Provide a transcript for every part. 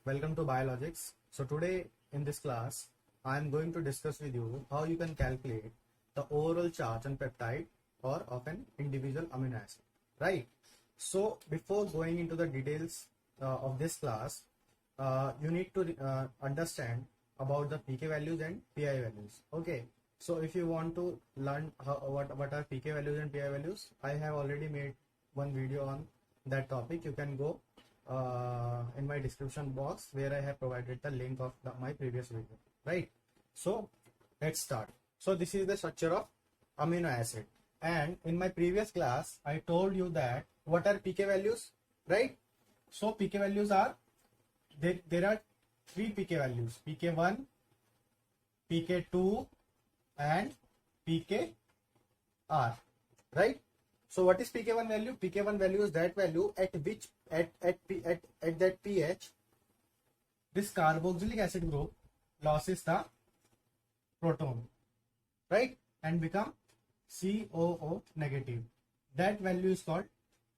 welcome to Biologics. So today in this class, I am going to discuss with you how you can calculate the overall charge on peptide or of an individual amino acid, right? So before going into the details of this class, you need to understand about the pK values and PI values. Okay, so if you want to learn what are pK values and PI values, I have already made one video on that topic. You can go in my description box where I have provided the link of my previous video, right? So let's start. So this is the structure of amino acid, and in my previous class I told you that what are pK values, right? So pK values are there are three pK values: pK1, pK2 and pKr, right? So what is pK1 value? pK1 value is that value at which at that pH this carboxylic acid group loses the proton, right, and become COO negative. That value is called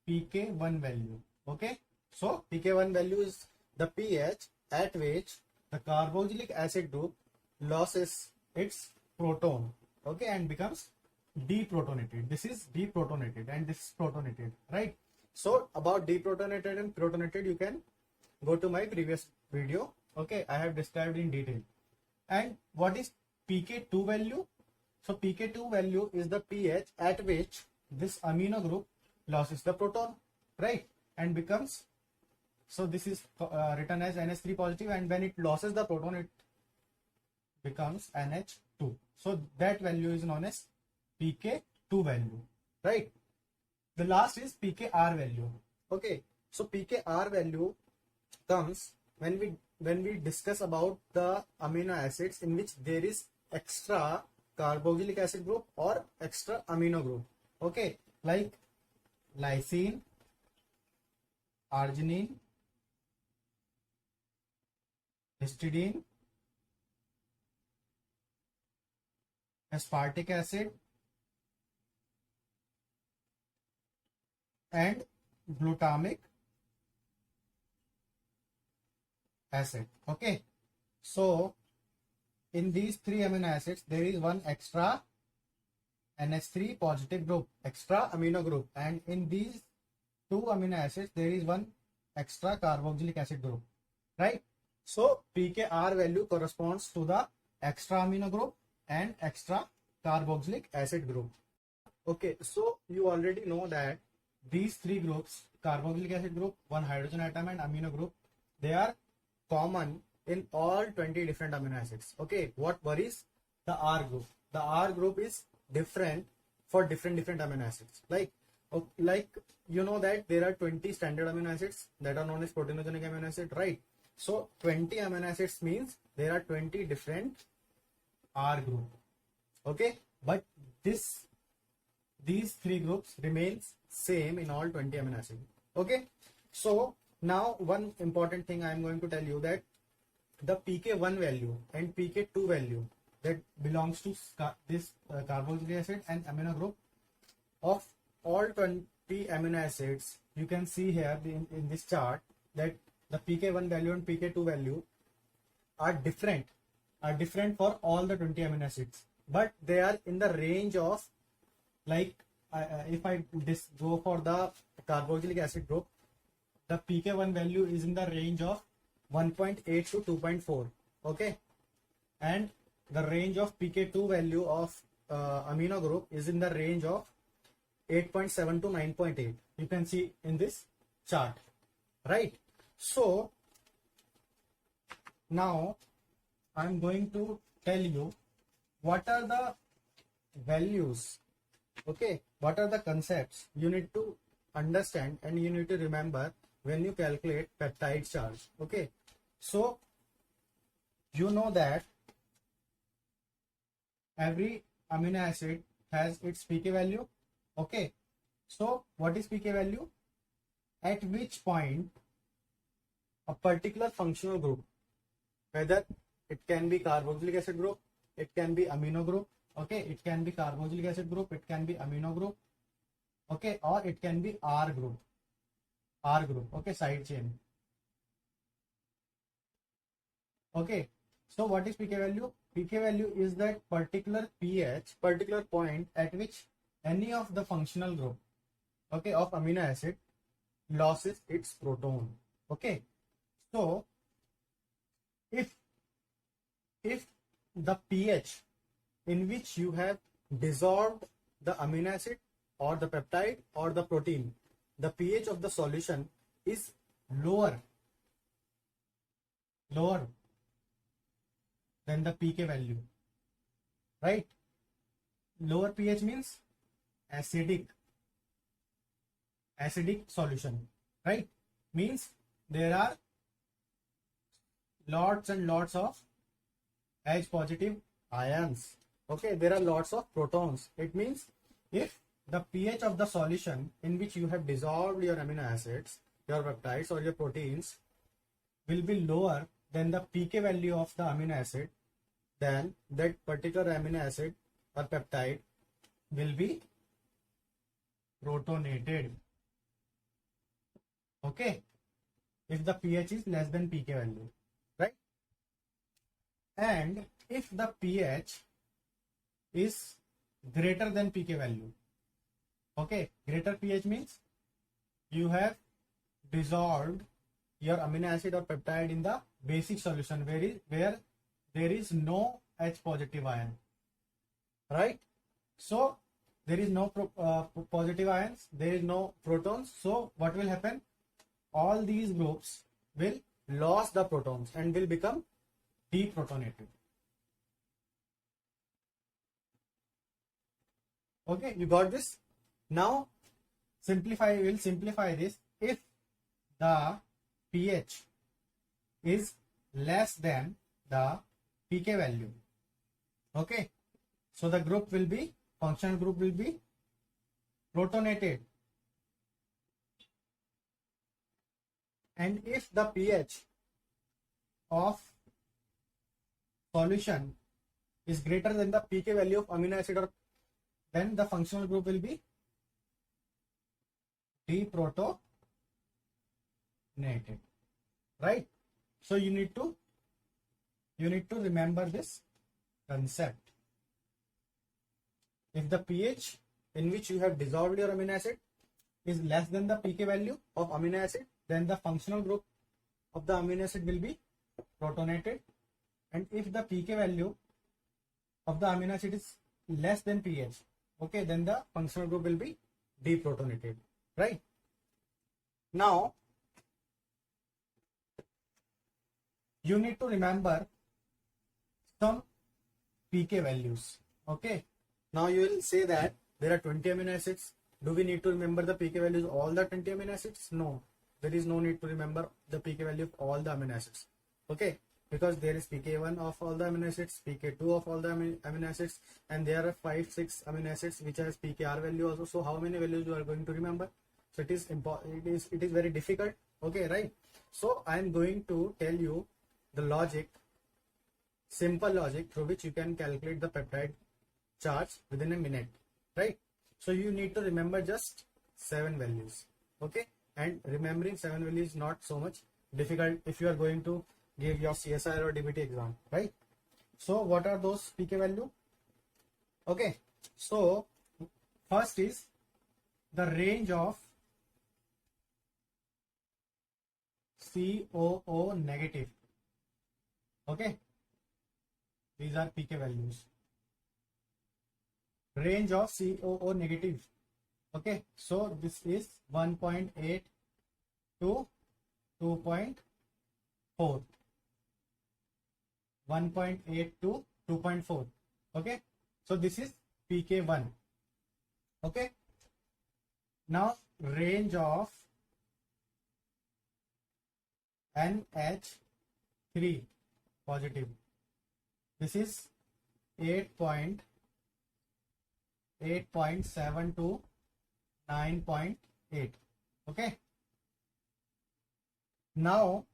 pK1 value. Okay, so pK1 value is the pH at which the carboxylic acid group loses its proton, okay, and becomes deprotonated. This is deprotonated and this is protonated, right? So about deprotonated and protonated, you can go to my previous video. Okay, I have described in detail. And what is pK2 value? So pK2 value is the pH at which this amino group loses the proton, right, and becomes, so this is written as NH3 positive, and when it loses the proton it becomes NH2. So that value is known as pK2 value, right? The last is pKr value. Okay, so pKr value comes when we discuss about the amino acids in which there is extra carboxylic acid group or extra amino group. Okay, like lysine, arginine, histidine, aspartic acid, and glutamic acid. Okay, so in these three amino acids there is one extra NH3 positive group, extra amino group, and in these two amino acids there is one extra carboxylic acid group, right? So pKr value corresponds to the extra amino group and extra carboxylic acid group. Okay, so you already know that these three groups, carboxylic acid group, one hydrogen atom, and amino group, they are common in all 20 different amino acids. Okay, what worries? The R group. The R group is different for different amino acids. Like you know that there are 20 standard amino acids that are known as proteinogenic amino acid, right? So 20 amino acids means there are 20 different R group. Okay, but these three groups remains same in all 20 amino acids. Okay, so now one important thing I am going to tell you, that the pK1 value and pK2 value that belongs to this carboxylic acid and amino group of all 20 amino acids, you can see here in this chart that the pK1 value and pK2 value are different for all the 20 amino acids, but they are in the range of, like if I go for the carboxylic acid group, the pK1 value is in the range of 1.8 to 2.4, okay, and the range of pK2 value of amino group is in the range of 8.7 to 9.8. You can see in this chart, right? So now I'm going to tell you what are the values, okay, what are the concepts you need to understand and you need to remember when you calculate peptide charge. Okay, so you know that every amino acid has its pK value. Okay, so what is pK value? At which point a particular functional group, whether it can be carboxylic acid group, it can be amino group, okay, it can be carboxylic acid group, it can be amino group, okay, or it can be R group, okay, side chain. Okay, so what is pK value? pK value is that particular pH, particular point at which any of the functional group, okay, of amino acid loses its proton. Okay, so if the pH in which you have dissolved the amino acid or the peptide or the protein, the pH of the solution is lower than the pK value, right? Lower pH means acidic solution, right? Means there are lots and lots of H positive ions. Okay, there are lots of protons. It means if the pH of the solution in which you have dissolved your amino acids, your peptides or your proteins will be lower than the pK value of the amino acid, then that particular amino acid or peptide will be protonated. Okay, if the pH is less than pK value, right? And if the pH is greater than pK value, okay, greater pH means you have dissolved your amino acid or peptide in the basic solution where there is no H positive ion, right? So there is no positive ions, there is no protons. So what will happen? All these groups will lose the protons and will become deprotonated. Okay, you got this? Now we'll simplify this. If the pH is less than the pK value, okay, so the functional group will be protonated. And if the pH of solution is greater than the pK value of amino acid, then the functional group will be deprotonated, right? So you need to remember this concept. If the pH in which you have dissolved your amino acid is less than the pK value of amino acid, then the functional group of the amino acid will be protonated. And if the pK value of the amino acid is less than pH, okay, then the functional group will be deprotonated, right? Now you need to remember some pK values. Okay, now you will say that there are 20 amino acids. Do we need to remember the pK values of all the 20 amino acids? No, there is no need to remember the pK value of all the amino acids. Okay, because there is pK1 of all the amino acids, pK2 of all the amino acids, and there are 5-6 amino acids which has pKr value also. So how many values you are going to remember? So it is very difficult. Okay, right? So I am going to tell you the logic, simple logic through which you can calculate the peptide charge within a minute, right? So you need to remember just 7 values. Okay, and remembering 7 values is not so much difficult if you are going to give your CSIR or DBT exam, right? So what are those pK value? Okay, so first is the range of COO negative. Okay, these are pK values. Range of COO negative. Okay, so this is 1.8 to 2.4. 1.8 to 2.4. Okay, so this is pK1. Okay, now range of NH3 positive. This is 8.7 to 9.8. Okay, now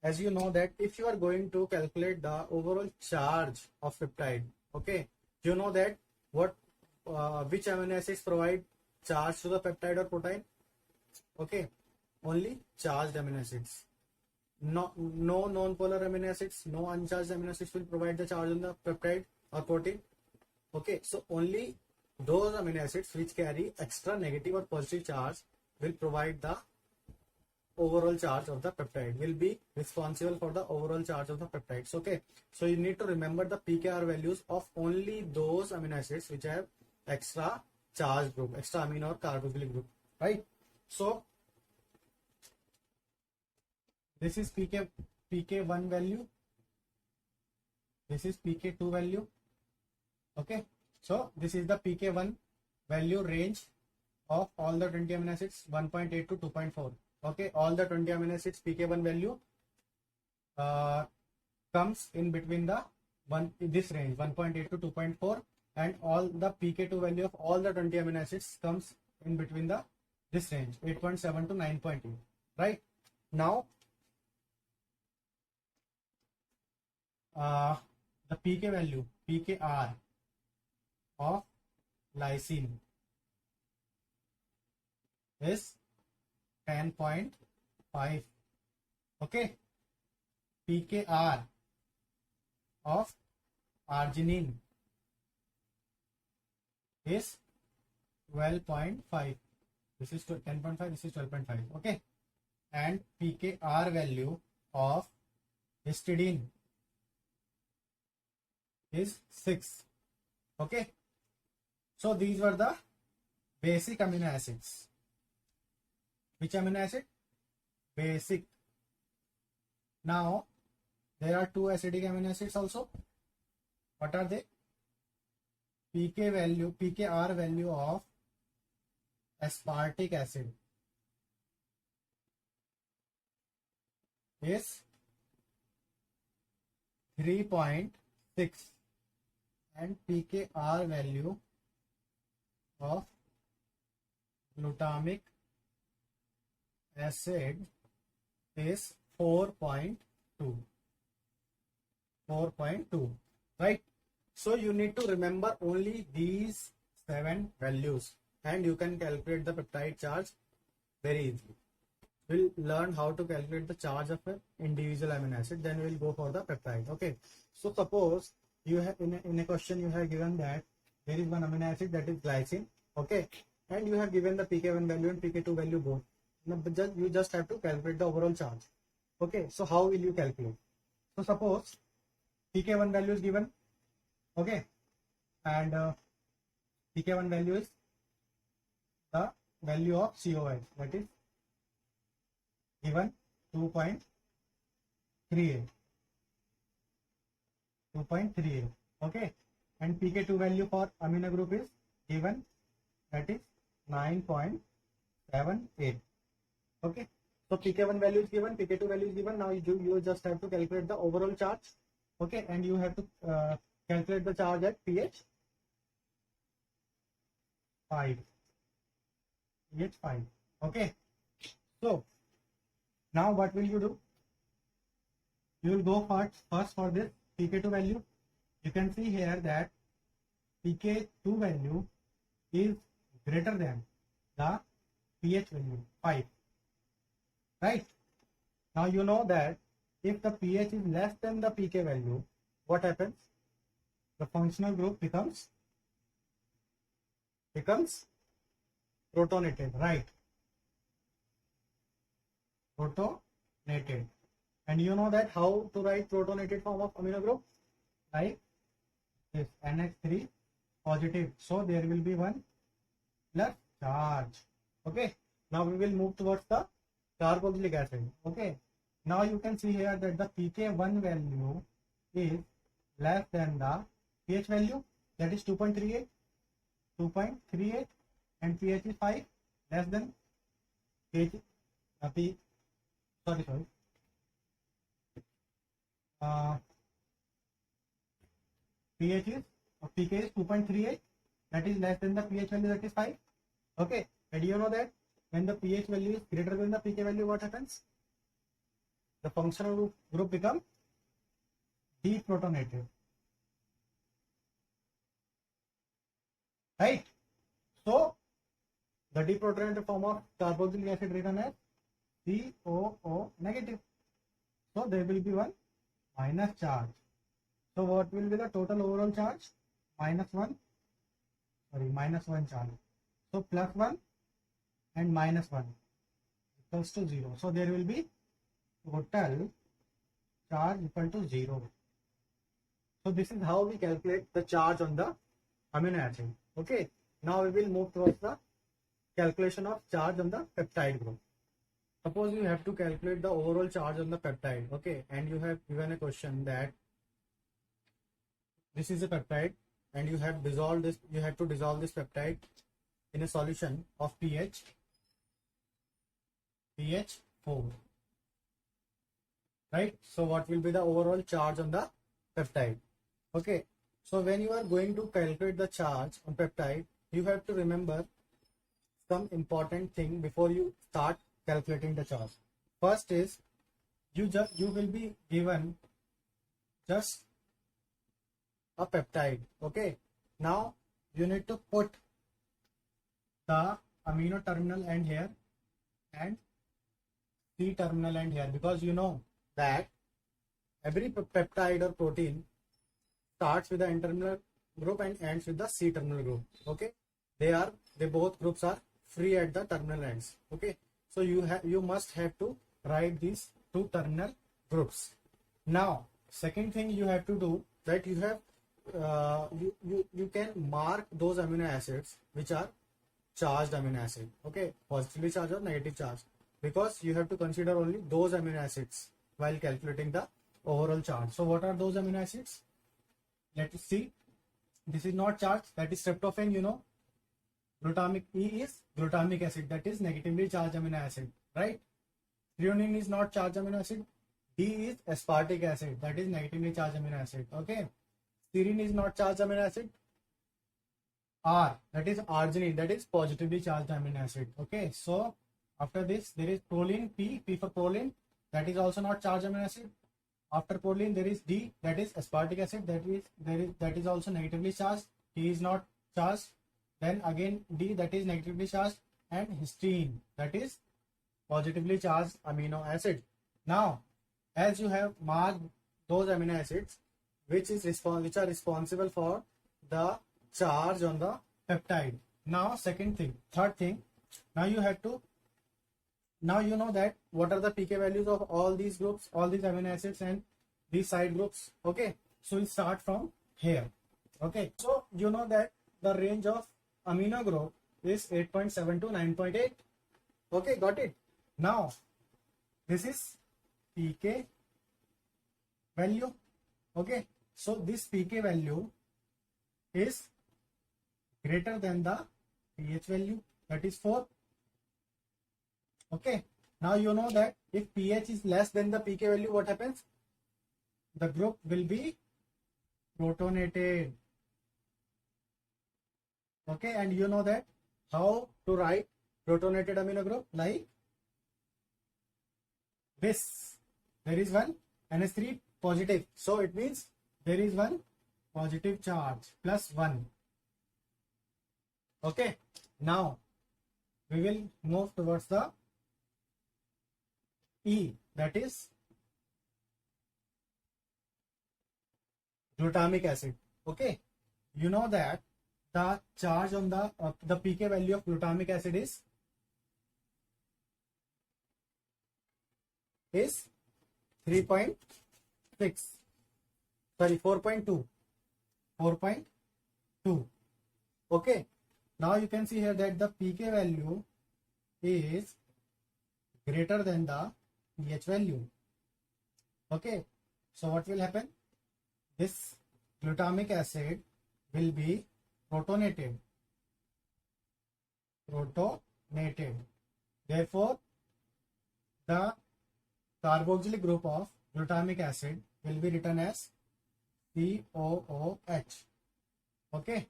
as you know that if you are going to calculate the overall charge of peptide, okay, you know that which amino acids provide charge to the peptide or protein? Okay, only charged amino acids. no non-polar amino acids, no uncharged amino acids will provide the charge on the peptide or protein. Okay, so only those amino acids which carry extra negative or positive charge will provide the overall charge of the peptide, will be responsible for the overall charge of the peptides. Okay, so you need to remember the pKr values of only those amino acids which have extra charge group, extra amino or carboxylic group, right? So this is pk1 value, this is pk2 value. Okay, so this is the pk1 value range of all the 20 amino acids, 1.8 to 2.4. Okay, all the 20 amino acids pk1 value comes in between the this range 1.8 to 2.4, and all the pk2 value of all the 20 amino acids comes in between the this range 8.7 to 9.8. right? Now the pk value, pkr of lysine is 10.5. okay, pkr of arginine is 12.5. This is 10.5, this is 12.5. okay, and pkr value of histidine is 6. okay, so these were the basic amino acids. Which amino acid? Basic. Now there are two acidic amino acids also. What are they? pkr value of aspartic acid is 3.6, and pkr value of glutamic acid is 4.2. right? So you need to remember only these 7 values and you can calculate the peptide charge very easily. We'll learn how to calculate the charge of an individual amino acid, then we'll go for the peptide. okay, so suppose you have in a question you have given that there is one amino acid, that is glycine. okay, and you have given the pk1 value and pk2 value both. Now you just have to calculate the overall charge. okay, so how will you calculate? So suppose pk1 value is given, okay, and pk1 value is the value of COH, that is given 2.38. okay, and pk2 value for amino group is given, that is 9.78. okay, so pk1 value is given, pk2 value is given. Now you just have to calculate the overall charge. okay, and you have to calculate the charge at pH 5. okay, so now what will you do? You will go first for this pk2 value. You can see here that pk2 value is greater than the pH value 5. right? Now you know that if the pH is less than the pk value, what happens? The functional group becomes protonated, right? Protonated. And you know that how to write protonated form of amino group? Like this, NH3 positive. So there will be one plus charge. okay, now we will move towards the carboxylic acid. okay, now you can see here that the pk1 value is less than the pH value, that is 2.38, and pH is 5, less than pH pH is pK is 2.38, that is less than the pH value, that is 5. okay, and you know that when the pH value is greater than the pK value, what happens? The functional group becomes deprotonated. right? So the deprotonated form of carboxylic acid written as COO negative. So there will be one minus charge. So what will be the total overall charge? Minus 1 charge. So plus 1 and minus 1 equals to 0. So there will be total charge equal to 0. So this is how we calculate the charge on the amino acid. Okay. Now we will move towards the calculation of charge on the peptide group. Suppose you have to calculate the overall charge on the peptide. Okay. And you have given a question that this is a peptide and you have dissolved this, you have to dissolve this peptide in a solution of pH 4. Right. So what will be the overall charge on the peptide? Okay. So when you are going to calculate the charge on peptide, you have to remember some important thing before you start calculating the charge. First is you will be given just a peptide. Okay. Now you need to put the amino terminal end here and C terminal end here, because you know that every peptide or protein starts with the N terminal group and ends with the C terminal group. Okay. They both groups are free at the terminal ends. Okay. So you must have to write these two terminal groups. Now second thing you have to do that you have you can mark those amino acids which are charged amino acid. Okay, positively charged or negative charged, because you have to consider only those amino acids while calculating the overall charge. So what are those amino acids? Let us see. This is not charged, that is tryptophan, you know. Glutamic E is glutamic acid, that is negatively charged amino acid, right? Threonine is not charged amino acid. D is aspartic acid, that is negatively charged amino acid. Okay. Serine is not charged amino acid. R, that is arginine, that is positively charged amino acid. Okay. So after this there is proline, P for proline, that is also not charged amino acid. After proline there is D, that is aspartic acid, that is also negatively charged. T is not charged. Then again D, that is negatively charged, and histidine, that is positively charged amino acid. Now as you have marked those amino acids which are responsible for the charge on the peptide. Now third thing, now you know that what are the pK values of all these groups, all these amino acids and these side groups. Okay, so we start from here. Okay, so you know that the range of amino group is 8.7 to 9.8. Okay, got it. Now this is pK value. Okay, so this pK value is greater than the pH value, that is 4. Okay, now you know that if pH is less than the pK value, what happens? The group will be protonated. Okay, and you know that how to write protonated amino group, like this. There is one NH3 positive, so it means there is one positive charge plus 1. Okay, now we will move towards the E, that is glutamic acid. Okay, you know that the charge on the pK value of glutamic acid is 3.6, sorry, 4.2. Okay, now you can see here that the pK value is greater than the pH value. Okay, so what will happen? This glutamic acid will be protonated. Therefore the carboxylic group of glutamic acid will be written as COOH. Okay,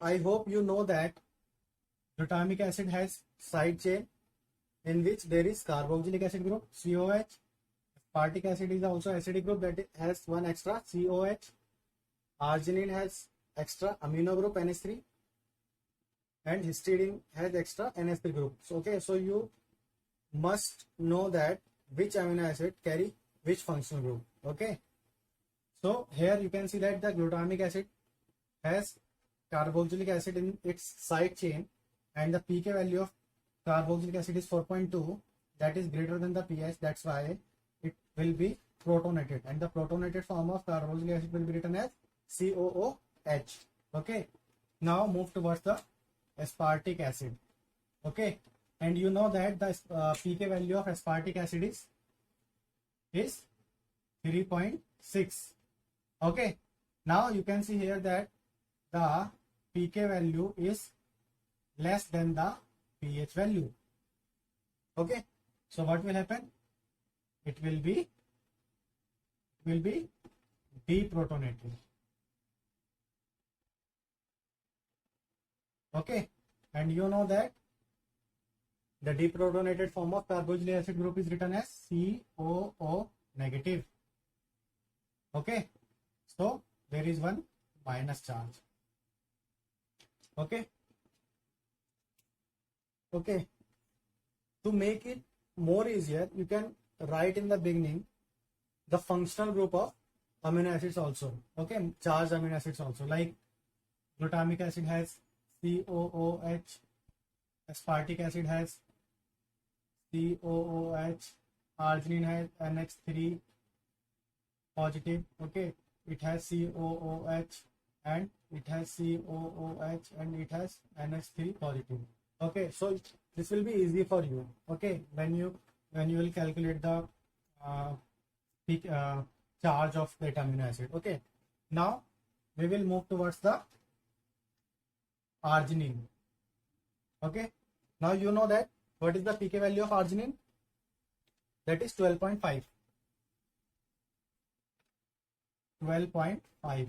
I hope you know that glutamic acid has side chain in which there is carboxylic acid group COH. Aspartic acid is also acidic group that has one extra COH. Arginine has extra amino group NH3, and histidine has extra NH3 group. So, okay, so you must know that which amino acid carry which functional group. Okay, so here you can see that the glutamic acid has carboxylic acid in its side chain, and the pK value of carboxylic acid is 4.2, that is greater than the pH. That's why it will be protonated, and the protonated form of carboxylic acid will be written as COOH. Okay, now move towards the aspartic acid. Okay, and you know that the pK value of aspartic acid is 3.6. Okay, now you can see here that the pK value is less than the pH value. Okay, so what will happen? It will be deprotonated. Okay, and you know that the deprotonated form of carboxylic acid group is written as COO negative. Okay, so there is one minus charge. Okay, okay, to make it more easier, you can write in the beginning the functional group of amino acids also. Okay, charged amino acids also, like glutamic acid has COOH, aspartic acid has COOH, arginine has NH3 positive. Okay, it has COOH, and it has COOH, and it has NH3 positive. Okay, so this will be easy for you. Okay, when you will calculate the peak, charge of that amino acid. Okay, now we will move towards the arginine. Okay, now you know that what is the pK value of arginine? That is 12.5. 12.5,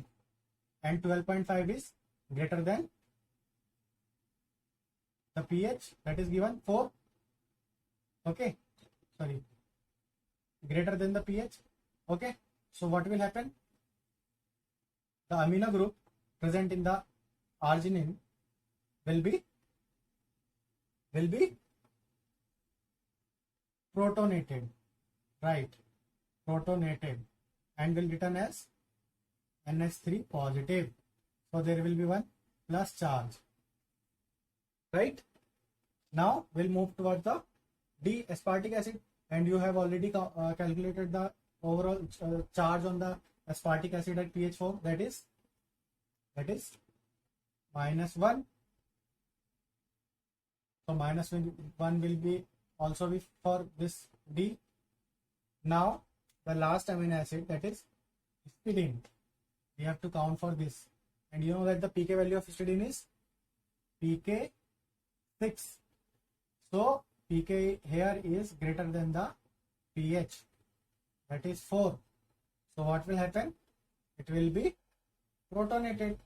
and 12.5 is greater than the pH, that is given 4. Okay, sorry, greater than the pH. Okay, so what will happen? The amino group present in the arginine will be protonated, right? Protonated, and will written as NH3 positive. So there will be one plus charge, right? Now we'll move towards the D-aspartic acid, and you have already calculated the overall charge on the aspartic acid at pH 4. That is -1. So -1 will be also be for this D. Now the last amino acid, that is histidine, we have to count for this, and you know that the pK value of histidine is pK 6. So pK here is greater than the pH, that is 4. So what will happen? It will be protonated.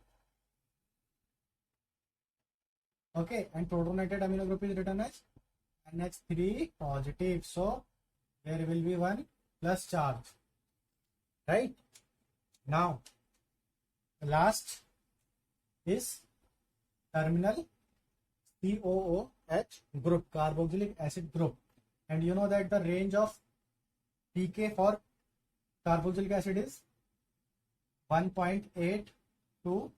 Okay, and protonated amino group is written as NH3 positive. So there will be one plus charge, right? Now the last is terminal COOH group, carboxylic acid group, and you know that the range of pK for carboxylic acid is 1.8 to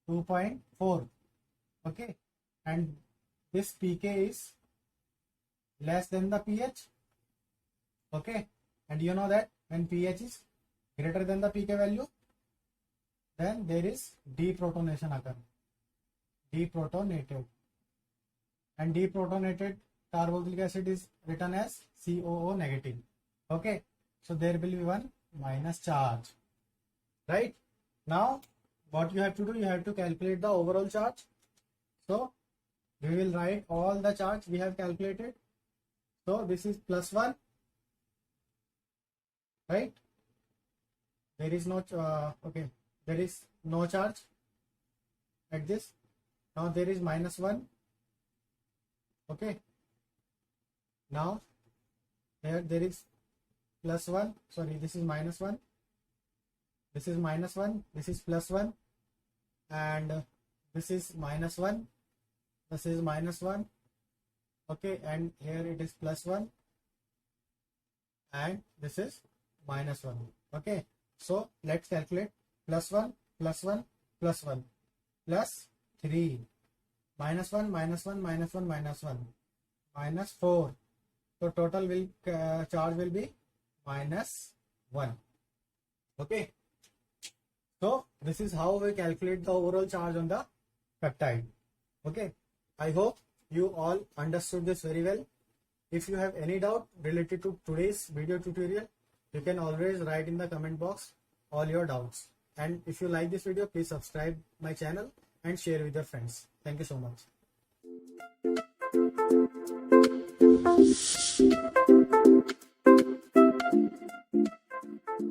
2.4. Okay, and this pK is less than the pH. Okay, and you know that when pH is greater than the pK value, then there is deprotonation occur. Deprotonated, and deprotonated carboxylic acid is written as COO negative. Okay, so there will be one minus charge, right? Now what you have to do, you have to calculate the overall charge. So we will write all the charge we have calculated. So this is +1, right? There is no okay, there is no charge at this. Now there is -1. Okay, now here there is +1, sorry, this is -1, this is -1, this is +1, and this is -1, this is -1. Okay, and here it is +1, and this is minus 1. Okay, so let's calculate. Plus 1 plus 1 plus 1 plus 3 minus 1 minus 1 minus 1 minus 1 minus 4. So total will charge will be minus 1. Okay, so this is how we calculate the overall charge on the peptide. Okay, I hope you all understood this very well. If you have any doubt related to today's video tutorial, you can always write in the comment box all your doubts. And if you like this video, please subscribe my channel and share with your friends. Thank you so much.